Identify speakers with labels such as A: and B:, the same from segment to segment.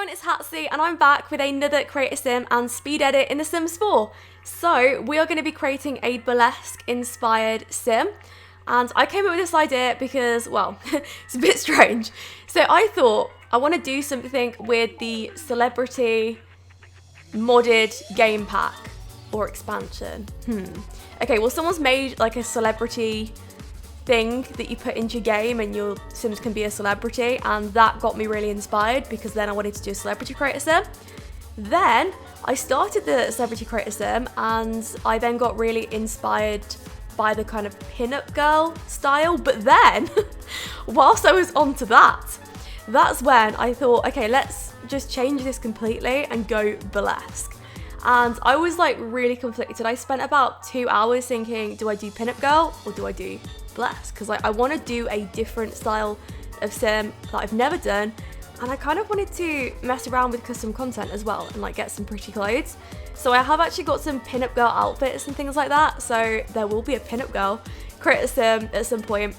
A: everyone, it's Hatsy and I'm back with another create a sim and speed edit in The Sims 4. So we are going to be creating a burlesque inspired sim, and I came up with this idea because, well, it's a bit strange. So I thought I want to do something with the celebrity modded game pack or expansion. Okay, well, someone's made like a celebrity thing that you put into your game and your Sims can be a celebrity, and that got me really inspired because then I wanted to do a celebrity creator sim. Then I started the celebrity creator sim and I then got really inspired by the kind of pin-up girl style, but then whilst I was onto that's when I thought, okay, let's just change this completely and go burlesque. And I was like really conflicted. I spent about 2 hours thinking, do I do pin-up girl or do I do burlesque? Because like I want to do a different style of sim that I've never done, and I kind of wanted to mess around with custom content as well and like get some pretty clothes. So I have actually got some pin-up girl outfits and things like that, so there will be a pin-up girl creator sim at some point.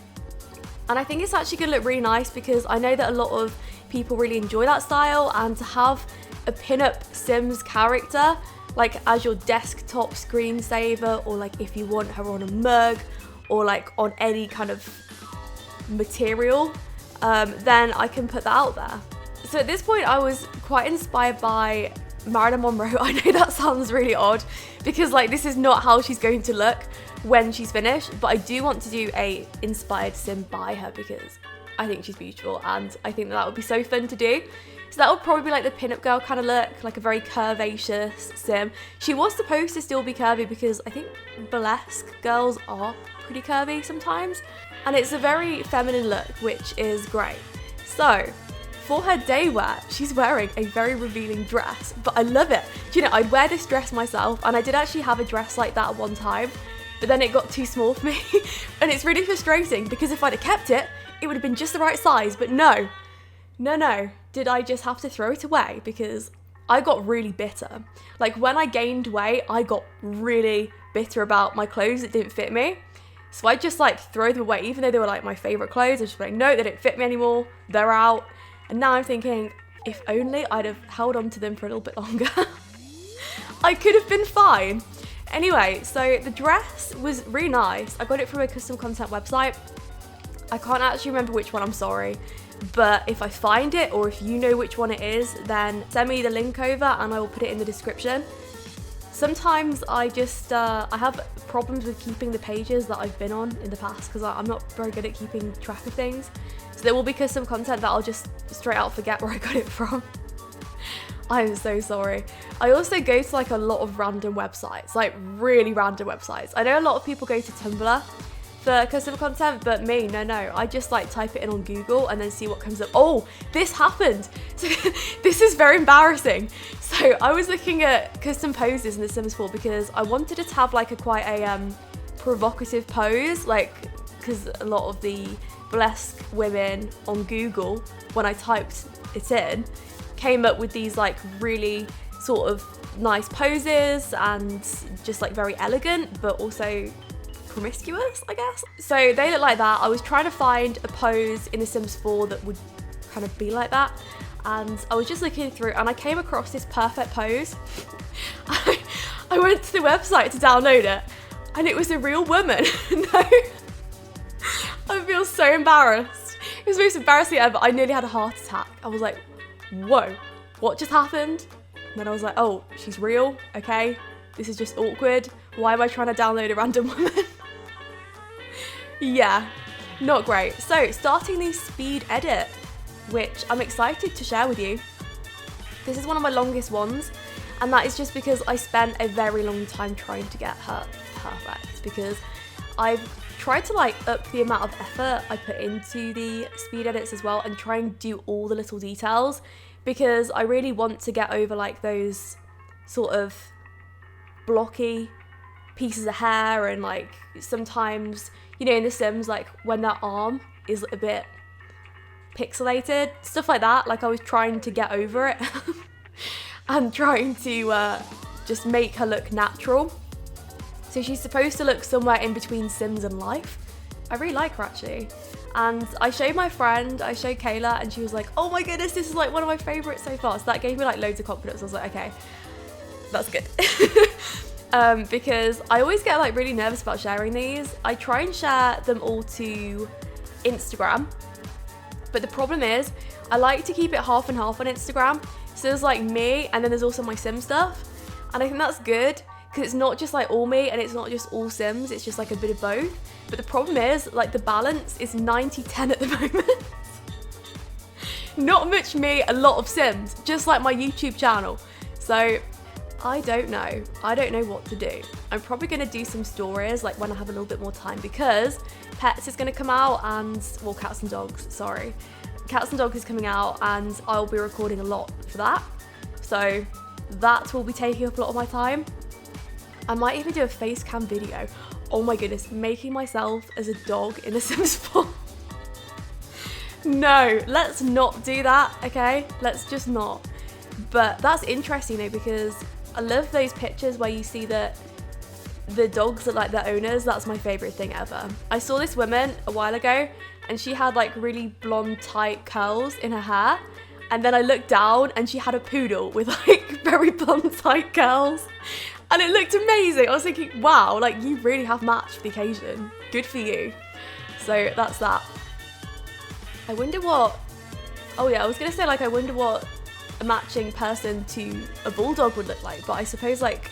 A: And I think it's actually going to look really nice because I know that a lot of people really enjoy that style, and to have a pin-up Sims character like as your desktop screensaver, or like if you want her on a mug or like on any kind of material, then I can put that out there. So at this point I was quite inspired by Marilyn Monroe. I know that sounds really odd because like this is not how she's going to look when she's finished, but I do want to do a inspired sim by her because I think she's beautiful and I think that would be so fun to do. So that would probably be like the pin-up girl kind of look, like a very curvaceous sim. She was supposed to still be curvy because I think burlesque girls are pretty curvy sometimes, and it's a very feminine look, which is great. So for her day wear, she's wearing a very revealing dress, but I love it. Do you know, I'd wear this dress myself, and I did actually have a dress like that at one time, but then it got too small for me and it's really frustrating because if I'd have kept it, it would have been just the right size, but no. Did I just have to throw it away because I got really bitter. Like when I gained weight, I got really bitter about my clothes that didn't fit me. So I just like throw them away, even though they were like my favorite clothes. I just like, no, they don't fit me anymore. They're out. And now I'm thinking, if only I'd have held on to them for a little bit longer, I could have been fine. Anyway, so the dress was really nice. I got it from a custom content website. I can't actually remember which one, I'm sorry. But if I find it, or if you know which one it is, then send me the link over and I will put it in the description. Sometimes I just, I have problems with keeping the pages that I've been on in the past because I'm not very good at keeping track of things. So there will be custom content that I'll just straight out forget where I got it from. I'm so sorry. I also go to like a lot of random websites, like really random websites. I know a lot of people go to Tumblr for custom content, but me, no. I just like type it in on Google and then see what comes up. Oh, this happened. So this is very embarrassing. So I was looking at custom poses in The Sims 4 because I wanted it to have like quite a provocative pose, like because a lot of the burlesque women on Google, when I typed it in, came up with these like really sort of nice poses and just like very elegant, but also promiscuous, I guess. So they look like that. I was trying to find a pose in The Sims 4 that would kind of be like that, and I was just looking through and I came across this perfect pose. I went to the website to download it and it was a real woman. No, I feel so embarrassed. It was the most embarrassing ever. I nearly had a heart attack. I was like, whoa, what just happened? And then I was like, oh, she's real, okay, this is just awkward. Why am I trying to download a random woman? Yeah, not great. So starting the speed edit, which I'm excited to share with you. This is one of my longest ones, and that is just because I spent a very long time trying to get her perfect, because I've tried to like up the amount of effort I put into the speed edits as well and try and do all the little details, because I really want to get over like those sort of blocky pieces of hair, and like sometimes, you know, in The Sims, like when that arm is a bit pixelated, stuff like that. Like I was trying to get over it and trying to just make her look natural. So she's supposed to look somewhere in between Sims and life. I really like her actually. And I showed my friend, I showed Kayla, and she was like, oh my goodness, this is like one of my favorites so far. So that gave me like loads of confidence. I was like, okay, that's good. Because I always get like really nervous about sharing these. I try and share them all to Instagram, but the problem is I like to keep it half and half on Instagram. So there's like me, and then there's also my Sim stuff, and I think that's good because it's not just like all me and it's not just all Sims, it's just like a bit of both. But the problem is like the balance is 90-10 at the moment. Not much me, a lot of Sims, just like my YouTube channel. So I don't know what to do. I'm probably gonna do some stories like when I have a little bit more time, because Pets is gonna come out, and well, Cats and Dogs, sorry. Cats and Dogs is coming out, and I'll be recording a lot for that. So that will be taking up a lot of my time. I might even do a face cam video. Oh my goodness, making myself as a dog in The Sims 4. No, let's not do that, okay? Let's just not. But that's interesting though, because I love those pictures where you see that the dogs look like their owners. That's my favorite thing ever. I saw this woman a while ago, and she had like really blonde tight curls in her hair, and then I looked down and she had a poodle with like very blonde tight curls, and it looked amazing. I was thinking, wow, like you really have matched the occasion. Good for you. So that's that. I wonder what, oh yeah, I was gonna say like I wonder what a matching person to a bulldog would look like, but I suppose like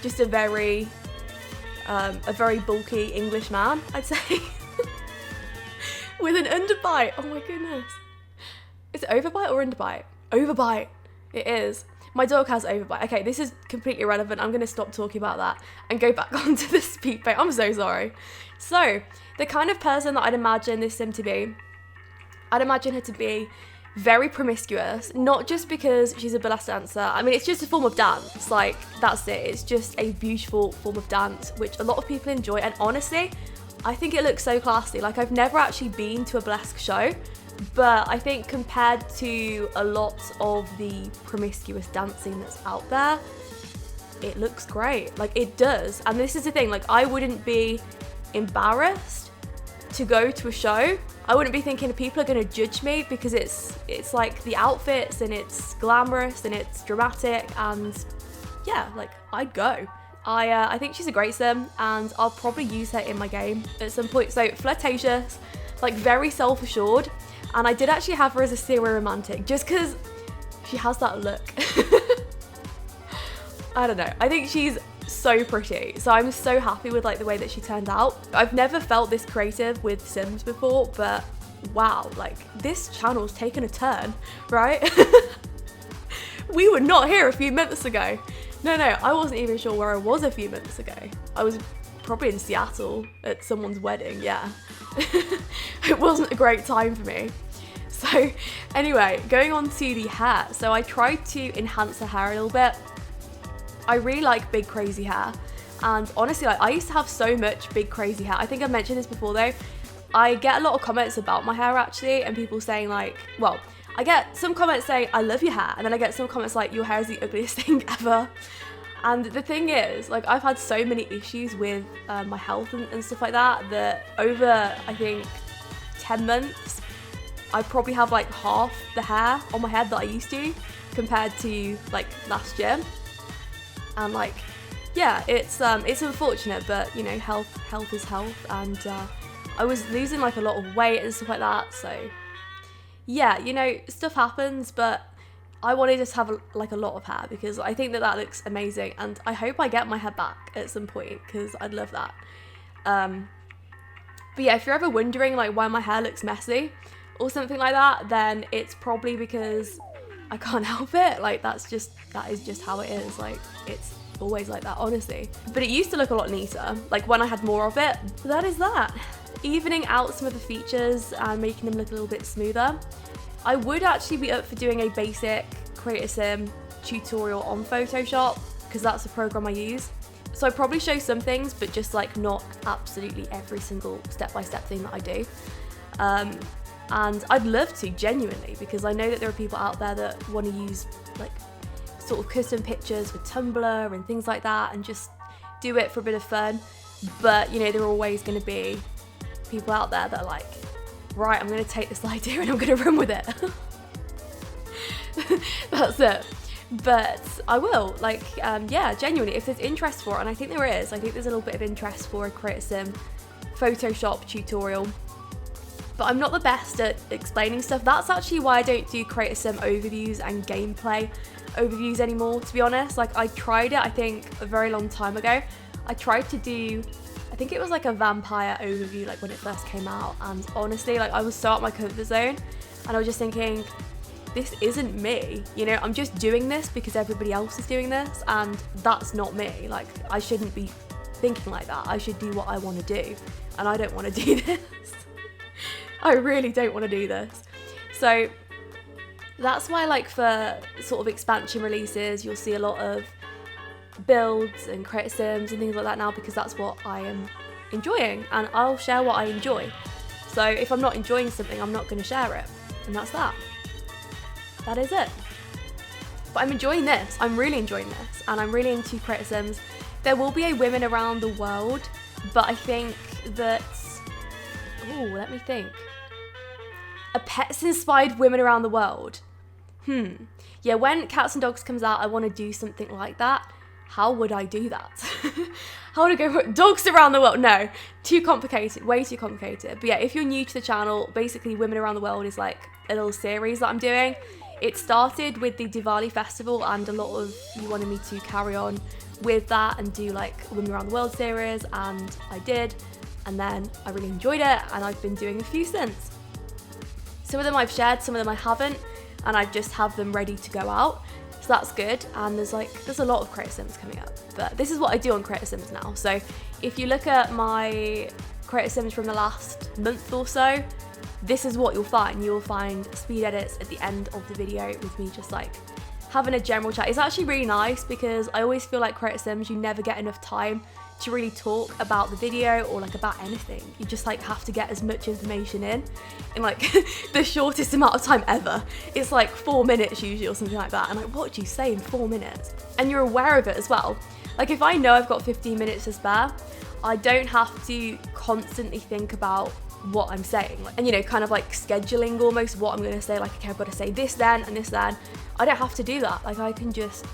A: just a very bulky English man, I'd say. With an underbite. Oh my goodness. Is it overbite or underbite? Overbite. It is. My dog has overbite. Okay, this is completely irrelevant. I'm going to stop talking about that and go back onto the speed bait. I'm so sorry. So, the kind of person that I'd imagine this Sim to be, I'd imagine her to be very promiscuous, not just because she's a burlesque dancer. I mean, it's just a form of dance. Like, that's it. It's just a beautiful form of dance, which a lot of people enjoy. And honestly, I think it looks so classy. Like, I've never actually been to a burlesque show, but I think compared to a lot of the promiscuous dancing that's out there, it looks great. Like, it does. And this is the thing, like, I wouldn't be embarrassed to go to a show. I wouldn't be thinking people are going to judge me, because it's like the outfits and it's glamorous and it's dramatic, and yeah, like I'd go. I think she's a great Sim, and I'll probably use her in my game at some point. So flirtatious, like very self-assured, and I did actually have her as a serial romantic just because she has that look. I don't know, I think she's so pretty, so I'm so happy with like the way that she turned out. I've never felt this creative with Sims before, but wow, like this channel's taken a turn, right? We were not here a few months ago. No, I wasn't even sure where I was a few months ago. I was probably in Seattle at someone's wedding, yeah. It wasn't a great time for me. So anyway, going on to the hair. So I tried to enhance the hair a little bit. I really like big crazy hair, and honestly, like I used to have so much big crazy hair. I think I've mentioned this before though. I get a lot of comments about my hair actually, and people saying like, well, I get some comments saying I love your hair, and then I get some comments like your hair is the ugliest thing ever. And the thing is, like I've had so many issues with my health and stuff like that, that over I think 10 months I probably have like half the hair on my head that I used to compared to like last year. And like, yeah, it's unfortunate, but you know, health is health, and I was losing like a lot of weight and stuff like that. So yeah, you know, stuff happens, but I wanted to have like a lot of hair because I think that looks amazing, and I hope I get my hair back at some point because I'd love that. But yeah, if you're ever wondering like why my hair looks messy or something like that, then it's probably because I can't help it. Like that is just how it is. Like it's always like that, honestly. But it used to look a lot neater, like when I had more of it. So that is that. Evening out some of the features and making them look a little bit smoother. I would actually be up for doing a basic Create a Sim tutorial on Photoshop because that's the program I use. So I probably show some things, but just like not absolutely every single step-by-step thing that I do. And I'd love to, genuinely, because I know that there are people out there that want to use like sort of custom pictures with Tumblr and things like that and just do it for a bit of fun. But you know, there are always going to be people out there that are like, right, I'm gonna take this idea and I'm gonna run with it. That's it. But I will, like, yeah, genuinely, if there's interest for it, and I think there is, I think there's a little bit of interest for a Create a Sim Photoshop tutorial. But I'm not the best at explaining stuff. That's actually why I don't do Create a Sim overviews and gameplay overviews anymore, to be honest. Like, I tried it, I think, a very long time ago. I tried to do, I think it was like a vampire overview, like when it first came out. And honestly, like, I was so out of my comfort zone. And I was just thinking, this isn't me, you know, I'm just doing this because everybody else is doing this, and that's not me. Like, I shouldn't be thinking like that. I should do what I want to do, and I don't want to do this. I really don't want to do this. So that's why, like, for sort of expansion releases, you'll see a lot of builds and Create a Sims and things like that now, because that's what I am enjoying, and I'll share what I enjoy. So if I'm not enjoying something, I'm not going to share it, and that's that. That is it. But I'm enjoying this. I'm really enjoying this. And I'm really into Create a Sims. There will be a women around the world, but I think that, oh, let me think. A pets inspired women around the world. Yeah, when Cats and Dogs comes out, I want to do something like that. How would I do that? How would I go for dogs around the world? No, too complicated, way too complicated. But yeah, if you're new to the channel, basically Women Around the World is like a little series that I'm doing. It started with the Diwali festival, and a lot of you wanted me to carry on with that and do like Women Around the World series, and I did, and then I really enjoyed it, and I've been doing a few since. Some of them I've shared, some of them I haven't, and I just have them ready to go out, so that's good. And there's a lot of Create a Sims coming up, but this is what I do on Create a Sims now. So if you look at my Create a Sims from the last month or so, this is what you'll find. You'll find speed edits at the end of the video with me just like having a general chat. It's actually really nice because I always feel like Create a Sims, you never get enough time to really talk about the video or like about anything. You just like have to get as much information in like the shortest amount of time ever. It's like 4 minutes usually or something like that. And like, what do you say in 4 minutes? And you're aware of it as well. Like, if I know I've got 15 minutes to spare, I don't have to constantly think about what I'm saying, and you know, kind of like scheduling almost what I'm going to say, like, okay, I've got to say this then and this then. I don't have to do that. Like, I can just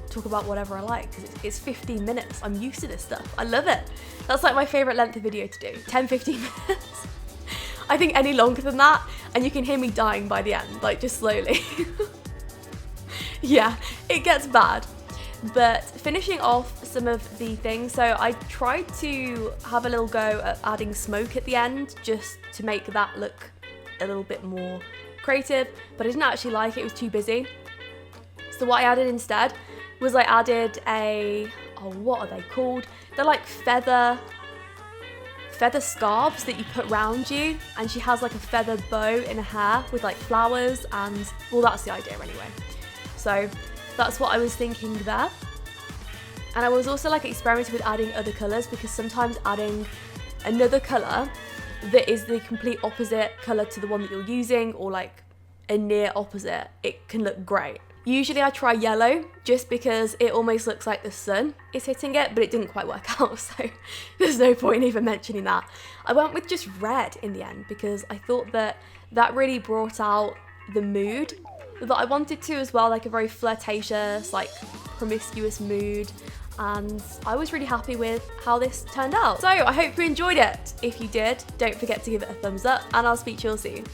A: talk about whatever I like because it's 15 minutes. I'm used to this stuff. I love it. That's like my favorite length of video to do, 10-15 minutes. I think any longer than that and you can hear me dying by the end, like, just slowly. Yeah, it gets bad. But finishing off some of the things, so I tried to have a little go at adding smoke at the end just to make that look a little bit more creative, but I didn't actually like it. It was too busy. So what I added instead was I added what are they called? They're like feather scarves that you put round you, and she has like a feather bow in her hair with like flowers, and well, that's the idea anyway. So that's what I was thinking there. And I was also like experimenting with adding other colours, because sometimes adding another colour that is the complete opposite colour to the one that you're using, or like a near opposite, it can look great. Usually I try yellow just because it almost looks like the sun is hitting it, but it didn't quite work out, so there's no point in even mentioning that. I went with just red in the end because I thought that that really brought out the mood that I wanted to as well, like a very flirtatious, like promiscuous mood, and I was really happy with how this turned out. So I hope you enjoyed it. If you did, don't forget to give it a thumbs up, and I'll speak to you all soon.